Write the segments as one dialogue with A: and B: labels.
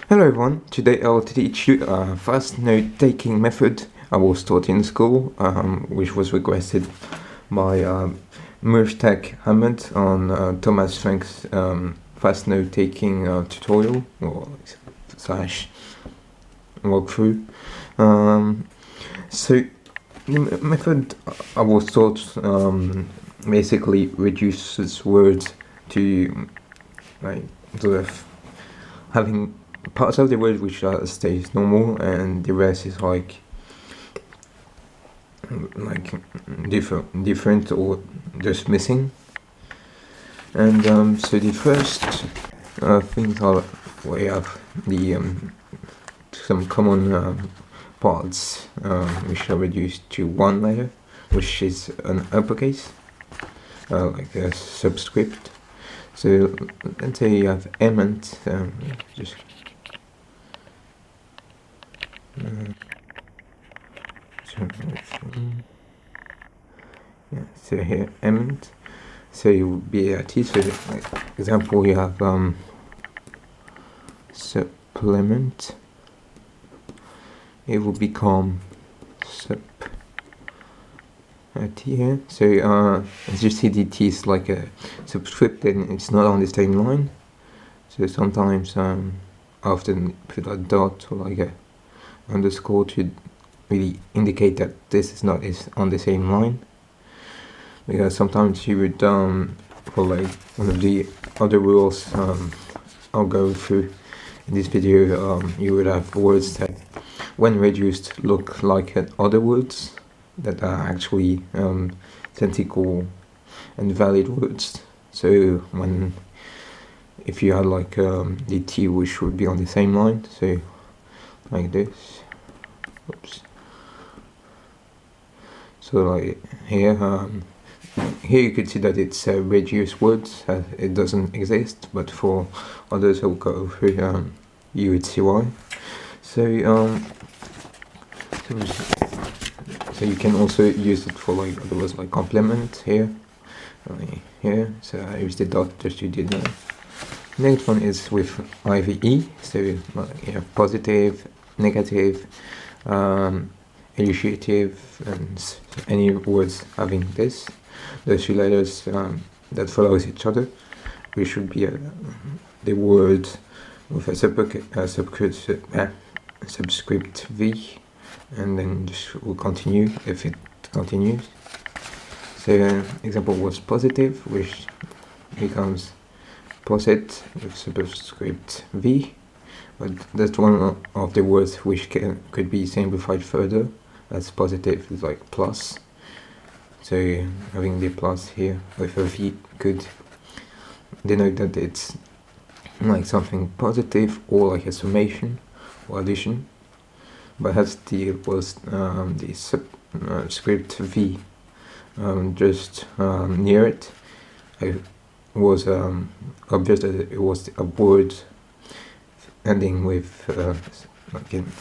A: Hello everyone, today I'll teach you a fast note-taking method I was taught in school, which was requested by Mushtaq Ahmad on Thomas Frank's fast note-taking tutorial or slash walkthrough. So the method I was taught basically reduces words to sort of having parts of the word which stays normal and the rest is like different or just missing. And so the first things are we have the some common parts which are reduced to one letter, which is an uppercase, like a subscript. So let's say you have ement, just so here ement. So you would be a T. So like example, you have supplement. It will become sup T here. So as you see, the T is like a subscript and it's not on the same line. So sometimes I often put a dot or like a underscore to really indicate that this is not on the same line. Because sometimes you would for like one of the other rules I'll go through in this video, you would have words that when reduced look like other words that are actually identical and valid words. So if you had like the T which would be on the same line, so like this, oops. So like here you could see that it's reduced words, it doesn't exist, but for others I'll go through, you would see why. So so you can also use it for like other words like complement here, so I use the dot just to do that. Next one is with IVE, so you have positive, negative, elucidative, and any words having those two letters that follows each other, which should be the word with a subscript V, and then just will continue if it continues. So example was positive, which becomes posit with subscript V, but that's one of the words which could be simplified further. That's positive is like plus, so having the plus here with a V could denote that it's like something positive or like a summation or addition. But as the subscript V just near it, I was obvious that it was a word ending with again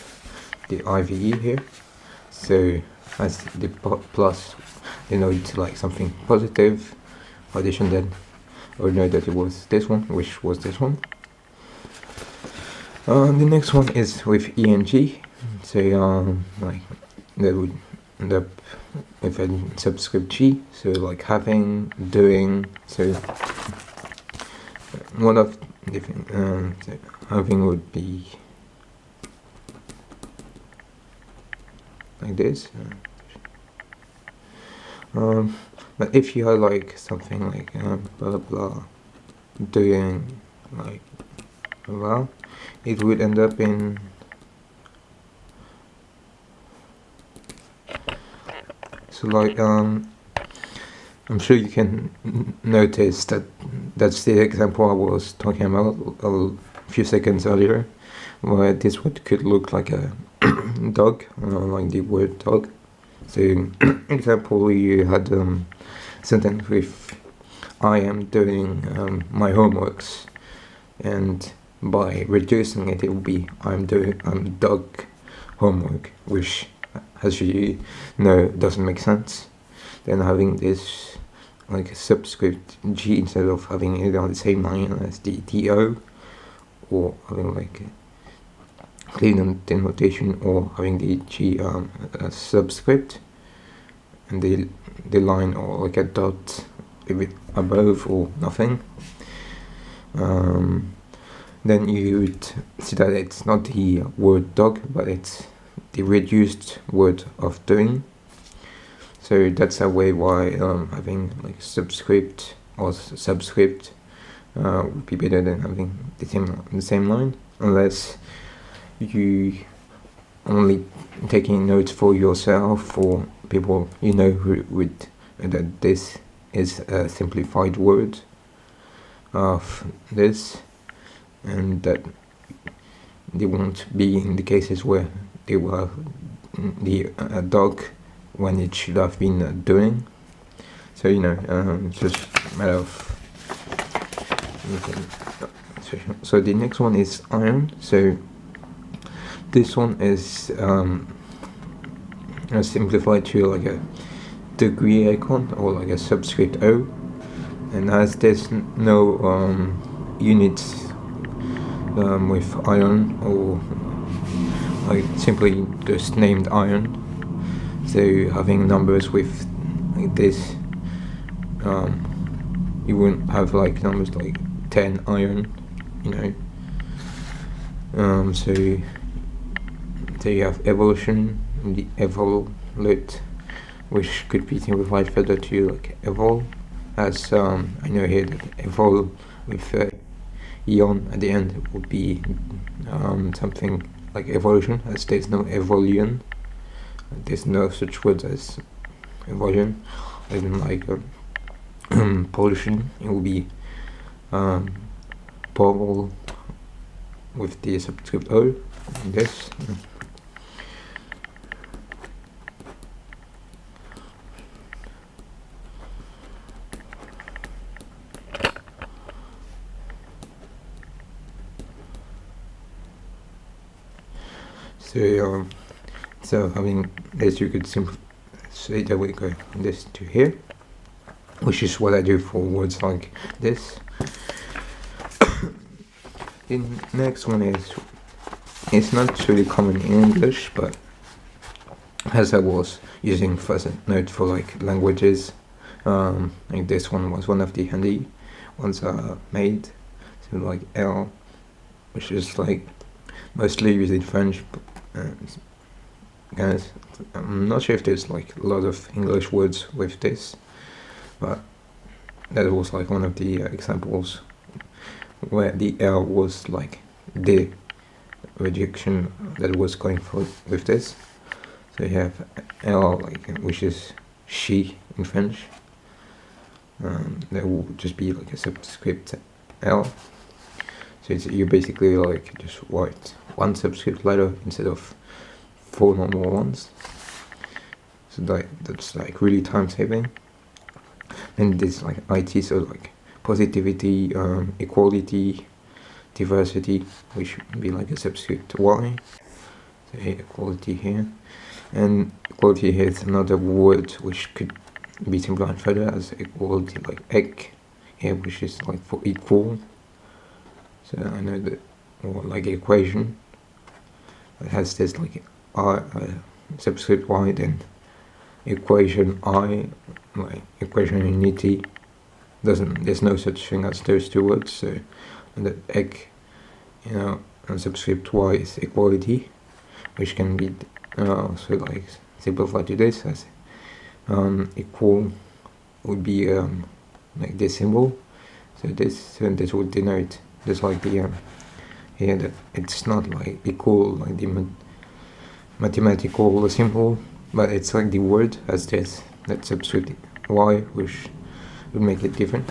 A: the IVE here. So as the plus denotes like something positive, addition, then I would know that it was this one, which was this one. The next one is with ENG. So like that would end up with a subscript G, so like having, doing. So one of different having would be like this. But if you had like something like blah blah doing like blah, it would end up in so like I'm sure you can notice that that's the example I was talking about a few seconds earlier, where this word could look like a dog, like the word dog. So example, you had sentence with I am doing my homeworks, and by reducing it, it will be I'm dog homework, which as you know doesn't make sense. Then having this like a subscript G instead of having it on the same line as the DO, or having like clean denotation or having the G subscript, and the line or like a dot a bit above or nothing. Then you would see that it's not the word dog, but it's the reduced word of doing. So that's a way why having like subscript or subscript would be better than having the same line, unless you only taking notes for yourself or people you know who would that this is a simplified word of this, and that they won't be in the cases where they were the dog when it should have been doing. So it's just a matter of. So the next one is iron. So this one is simplified to like a degree icon or like a subscript O, and as there's no units with iron, or like simply just named iron, so having numbers with like this, you wouldn't have like numbers like 10 iron, so you have evolution, the evolute, which could be simplified further to like evol, as I know here that evol with ion at the end would be something like evolution, as there's no evolution, there's no such word as evolution. Even like pollution, it will be pol with the subscript O, and this. So having this, you could simply say that we go this to here, which is what I do for words like this. The next one is, it's not really common in English, but as I was using first note for like languages, like this one was one of the handy ones made. So like L, which is like mostly used in French. Guys, I'm not sure if there's like a lot of English words with this, but that was like one of the examples where the L was like the rejection that was going for with this. So you have L, like, which is she in French. That will just be like a subscript L. So you basically like just write one subscript letter instead of 4 normal ones. So that's like really time saving. And this like IT, so like positivity, equality, diversity, which would be like a subscript Y. So equality here, and equality here is another word which could be simplified further as equality, like egg here, which is like for equal. So I know that, or like equation, it has this like I subscript Y, then equation I, like equation unity. There's no such thing as those two words. So and the egg, and subscript Y is equality, which can be also like simplified to this as equal would be like this symbol. So this would denote just like the here that it's not like equal like the mathematical symbol, but it's like the word as this, that subscript Y, which would make it different.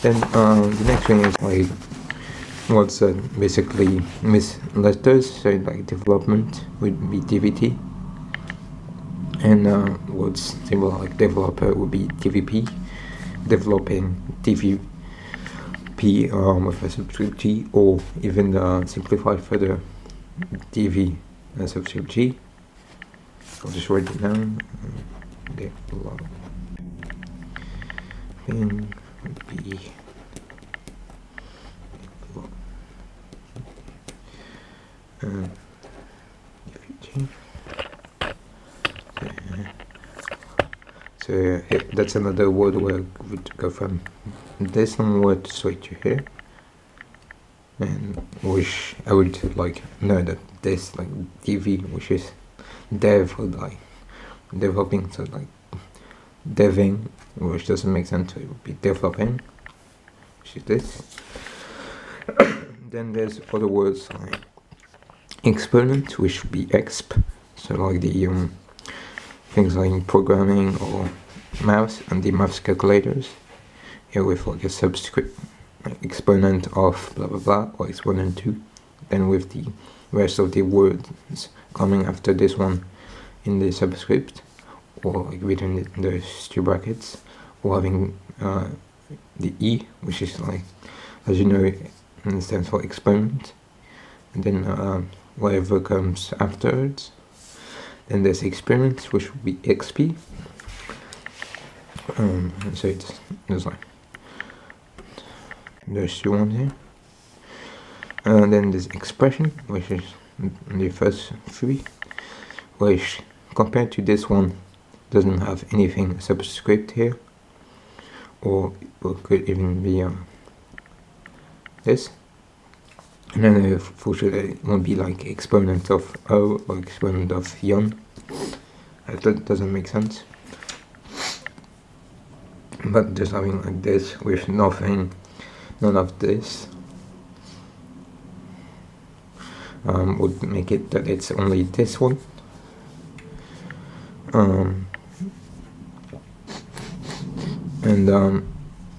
A: Then the next thing is like what's basically miss letters, so like development would be DVT, and what's symbol like developer would be DVP, developing DVP with a subscript G, or even simplify further DV subscript G. I'll just write it down. Developing would be Okay. So that's another word where we would go from this one word straight to here, and which I would like know that this like DV, which is dev, or like developing, so like deving, which doesn't make sense, so it would be developing, which is this. Then there's other words like exponent, which would be exp, so like the things like programming or maths and the maths calculators. Here with like a subscript, like exponent of blah blah blah, or exponent to. Then with the rest of the words coming after this one in the subscript, or like written in those two brackets, or having the E, which is like, as you know, it stands for exponent, and then whatever comes afterwards. Then there's experiment, which would be XP. So there's like there's two ones here. Then there's expression, which is the first three, which compared to this one doesn't have anything subscript here, or it could even be this. And then for sure it won't be like exponent of O or exponent of yon. That doesn't make sense. But just having like this with nothing, none of this, would make it that it's only this one.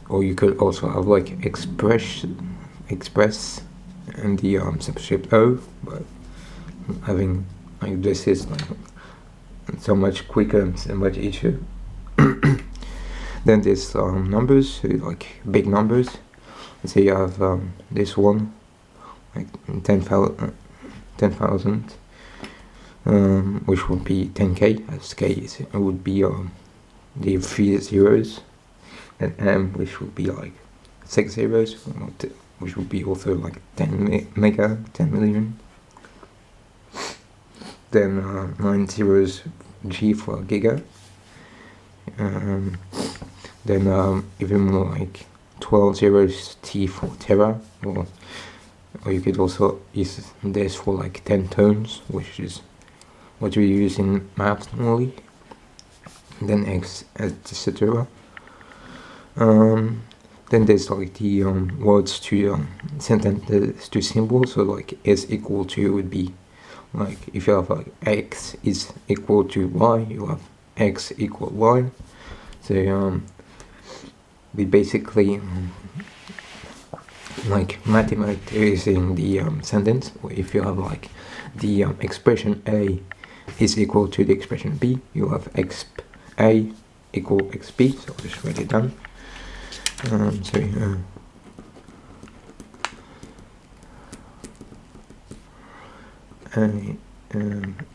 A: Or you could also have like express and the subscript O, but having like this is like so much quicker and so much easier. Then there's numbers, so like big numbers. Let's say you have this one, like 10,000, which would be 10k, as k is, it would be the 3 zeros, and M, which would be like 6 zeros, which would be also like 10 million. Then 9 zeros, G for giga. Then even more like 12 zeros, T for tera, or you could also use this for like 10 tones, which is what we use in maths normally. Then X, etc. Then there's like the words to sentences to symbols, so like is equal to would be like if you have like X is equal to Y, you have X equal Y. So we basically like mathematicizing the sentence. If you have like the expression A is equal to the expression B, you have exp A equal xb, so I'll just write it down. A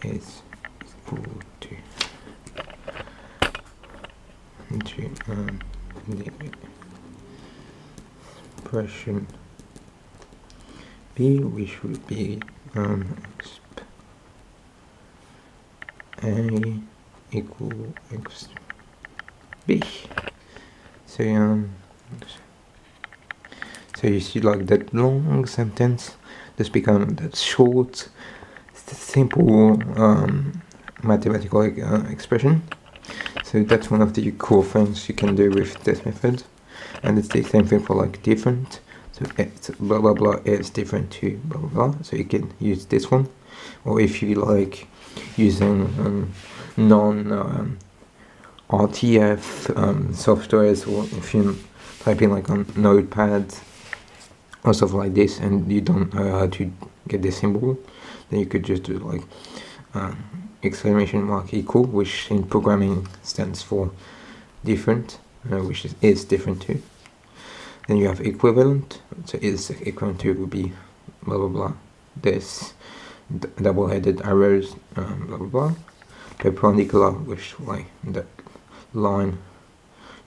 A: is equal to the expression B, which would be exp A equal xb. So you see like that long sentence just become that short, simple mathematical expression. So that's one of the cool things you can do with this method, and it's the same thing for like different. So it's blah blah blah is different to blah blah blah. So you can use this one, or if you like using non RTF softwares, or if you type in like on Notepad or stuff like this, and you don't know how to get this symbol, then you could just do like exclamation mark equal, which in programming stands for different, which is different too. Then you have equivalent, so is equivalent to would be blah blah blah, this double-headed arrows, blah blah blah, perpendicular, which like that line,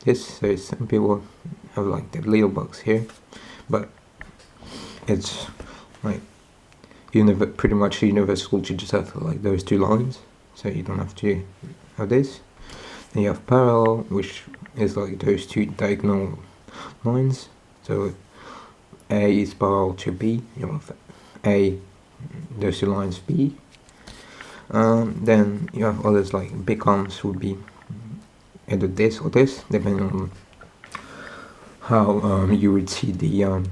A: this. So some people have like that little box here, but it's like pretty much universal to just have like those two lines, so you don't have to have this. Then you have parallel, which is like those two diagonal lines. So A is parallel to B. You have A, those two lines B. Then you have others like big arms would be either this or this, depending on how you would see the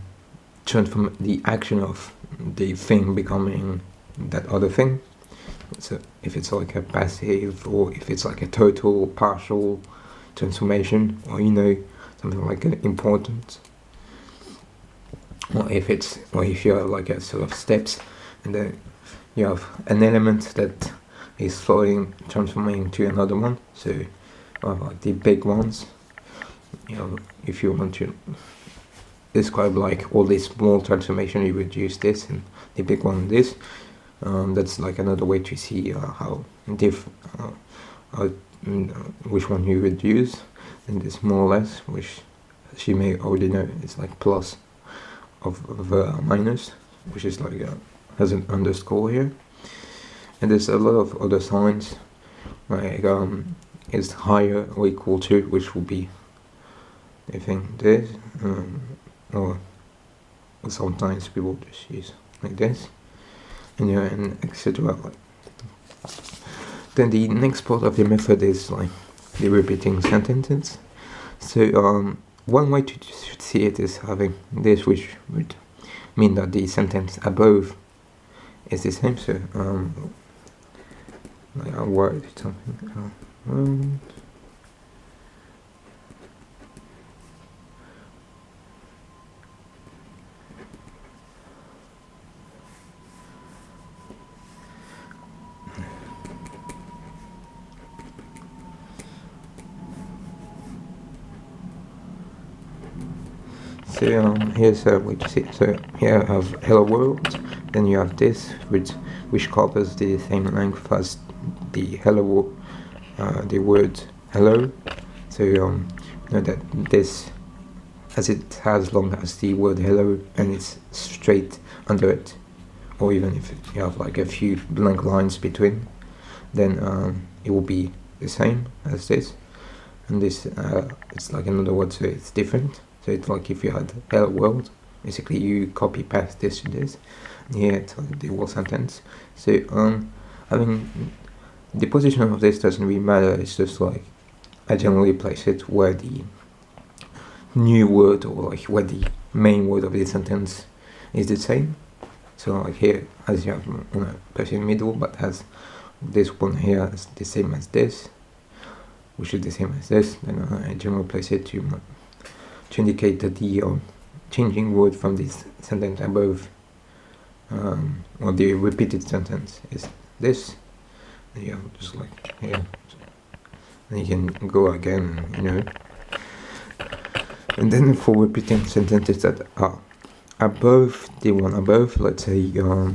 A: the action of the thing becoming that other thing. So if it's like a passive, or if it's like a total, partial transformation, or something like an important, or if you have like a sort of steps, and then you have an element that is slowly transforming to another one. So like the big ones, if you want to describe like all these small transformation, you would use this, and the big one this. That's like another way to see which one you would use. And this more or less, which you may already know, is like plus of minus, which is like has an underscore here. And there's a lot of other signs, like is higher or equal to, which will be, I think, this, or sometimes people just use like this, and etc. Then the next part of the method is like the repeating sentences. So one way to see it is having this, which would mean that the sentence above is the same. So like I'll write something. So here's what you see. So here I have hello world, then you have this, which covers the same length as the hello, the word hello. So you know that this, as it has long as the word hello and it's straight under it, or even if you have like a few blank lines between, then it will be the same as this. And this it's like another word, so it's different. So it's like if you had hello world, basically you copy paste this to this, and here it's like the whole sentence. So having the position of this doesn't really matter. It's just like I generally place it where the new word, or like where the main word of the sentence is the same. So like here, as you have place in the middle, but has this one here is the same as this, which is the same as this. Then I generally place it to indicate that the changing word from this sentence above, or the repeated sentence, is this. And you have just like here, and you can go again, And then for repeating sentences that are above the one above, let's say I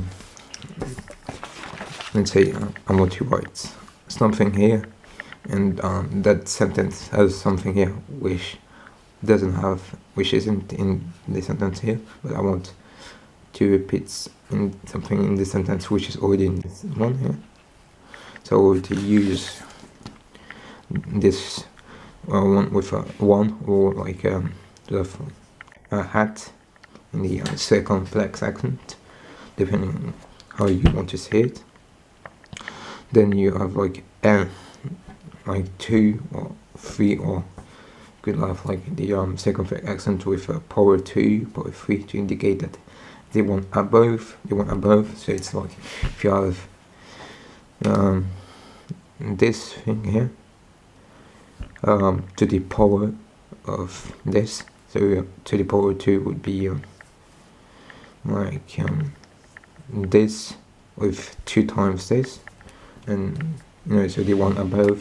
A: want to write something here, and that sentence has something here which isn't in the sentence here, but I want to repeat something in the sentence which is already in this one here. So to use this one with a one, or like a hat in the circumflex accent, depending on how you want to say it. Then you have like two or three, or could have like the circumflex accent with a power 2, power 3 to indicate that they want above. So it's like if you have this thing here to the power of this, so to the power 2 would be like this with 2 times this, and so the one above,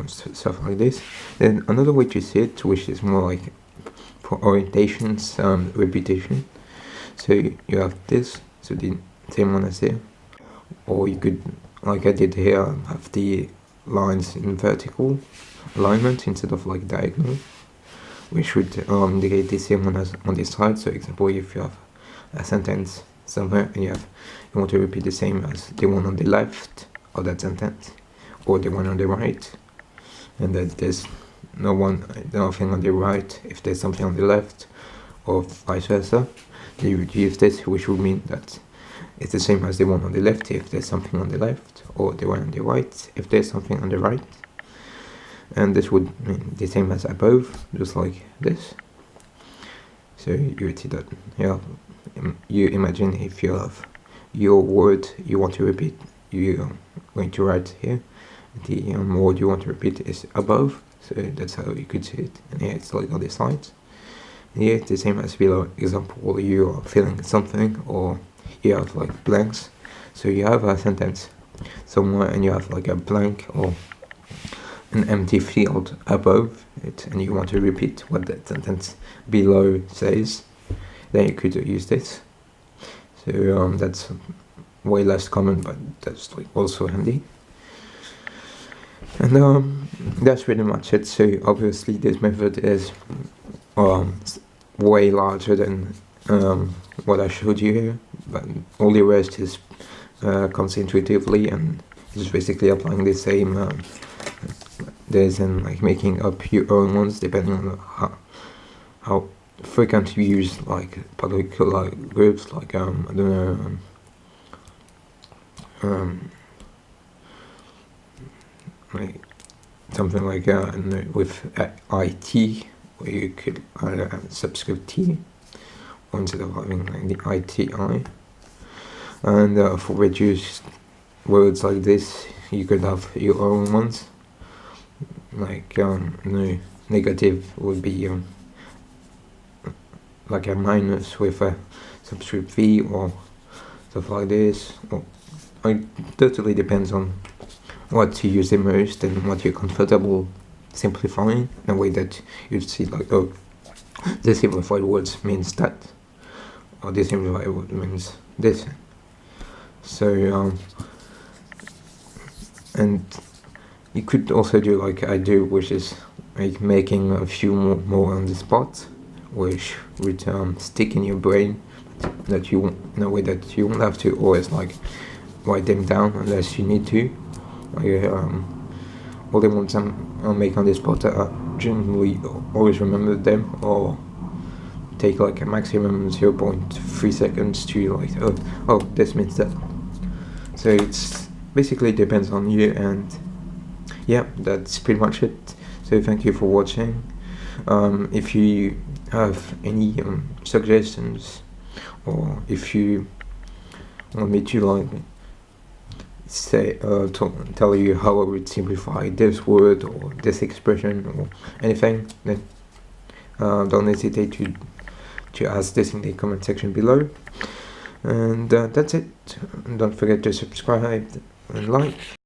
A: stuff like this. Then another way to see it, which is more like for orientations, repetition. So you have this, so the same one as here, or you could, like I did here, have the lines in vertical alignment instead of like diagonal. we should indicate the same one as on this side. So example, if you have a sentence somewhere and you want to repeat the same as the one on the left of that sentence or the one on the right, and that there's nothing on the right if there's something on the left, or vice versa, you would use this, which would mean that it's the same as the one on the left if there's something on the left, or the one on the right if there's something on the right. And this would mean the same as above, just like this. So you would see that you imagine if you have your word you want to repeat, you're going to write here. The word you want to repeat is above, so that's how you could see it. And here it's like on the sides. And here it's the same as below. Example, you are filling something, or you have like blanks. So you have a sentence somewhere and you have like a blank or an empty field above it, and you want to repeat what that sentence below says, then you could use this. So that's way less common, but that's like also handy. And that's pretty much it. So obviously this method is way larger than what I showed you here, but all the rest is comes intuitively, and it's basically applying the same this and like making up your own ones depending on how frequent you use like particular groups, like I don't know, like something like with IT, where you could either subscript T or instead of having like the ITI. And for reduced words like this, you could have your own ones. Like no, negative would be like a minus with a subscript V or stuff like this. Or, it totally depends on what you use the most and what you're comfortable simplifying in a way that you'd see like, oh, the simplified words means that, or the simplified word means this. So and you could also do like I do, which is like making a few more on the spot, which would stick in your brain, that you in a way that you won't have to always like write them down unless you need to. All the ones I'll make on the spot, I generally always remember them, or take like a maximum 0.3 seconds to like, oh, this means that. So it's basically depends on you, and yeah, that's pretty much it. So thank you for watching. If you have any suggestions, or if you want me to like say tell you how I would simplify this word or this expression or anything, then don't hesitate to ask this in the comment section below. And that's it. Don't forget to subscribe and like.